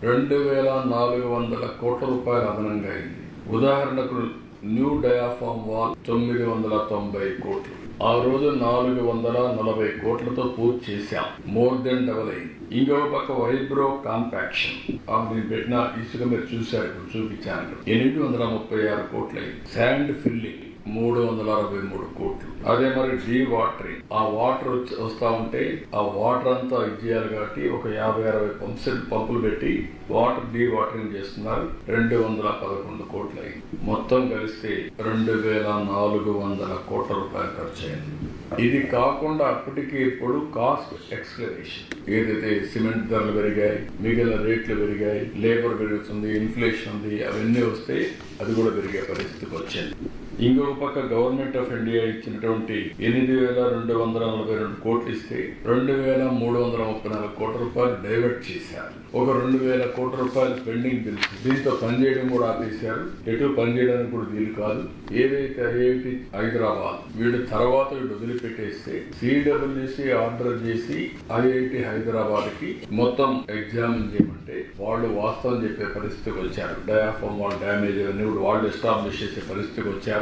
2400 కోట్ల రూపాయలు అదనంగా అయింది. ఉదాహరణకు న్యూ డయాఫామ్ వాల్ 990 కోట్లు. ఆ రోజు 440 కోట్లతో పూర్తి చేశాం. మోర్ దెన్ డబల్ అయింది. ఇంకో పక్క వైబ్రో కాంపాక్షన్ నేను పెట్టిన ఇసుక మీరు చూశారు, చూపించాను. 836 కోట్లు అయింది. శాండ్ ఫిల్లింగ్ 363 కోట్లు. అదే మరి డీ వాటరింగ్, ఆ వాటర్ వస్తా ఉంటే ఆ వాటర్ అంతా ఇచ్చేయాలి కాబట్టి ఒక 50-60 పంపులు పెట్టి వాటర్ డీ వాటరింగ్ చేస్తున్నారు. 211 కోట్లు అయింది. మొత్తం కలిస్తే 2400 కోట్ల రూపాయలు ఖర్చు అయింది. ఇది కాకుండా అప్పటికి ఇప్పుడు కాస్ట్ ఎక్స్కలేషన్, ఏదైతే సిమెంట్ ధరలు పెరిగాయి, మిగిలిన రేట్లు పెరిగాయి, లేబర్ పెరుగుతుంది, ఇన్ఫ్లేషన్ ఉంది, అవన్నీ వస్తే అది కూడా పెరిగే పరిస్థితికి వచ్చింది. ఇంకొక పక్క గవర్నమెంట్ ఆఫ్ ఇండియా ఇచ్చినటువంటి 8242 కోట్లు ఇస్తే 2334 కోట్ల రూపాయలు డైవర్ట్ చేశారు. ఒక 2000 కోట్ల రూపాయలు పెండింగ్ బిల్స్, దీంతో పనిచేయడం కూడా ఆపేశారు. ఎటు పనిచేయడానికి కూడా వీలు కాదు. ఏదైతే ఐఐటి హైదరాబాద్ వీడు వదిలిపెట్టేస్తే సిడబ్ల్యూసి ఆర్డర్ చేసి ఐఐటి హైదరాబాద్ కి మొత్తం ఎగ్జామిన్ చేయమంటే వాళ్ళు వాస్తవం చెప్పే పరిస్థితికి వచ్చారు. డయాఫామ్ వాల్ డ్యామేజ్ అని వాళ్ళు ఎస్టాబ్లిష్ చేసే పరిస్థితికి వచ్చారు.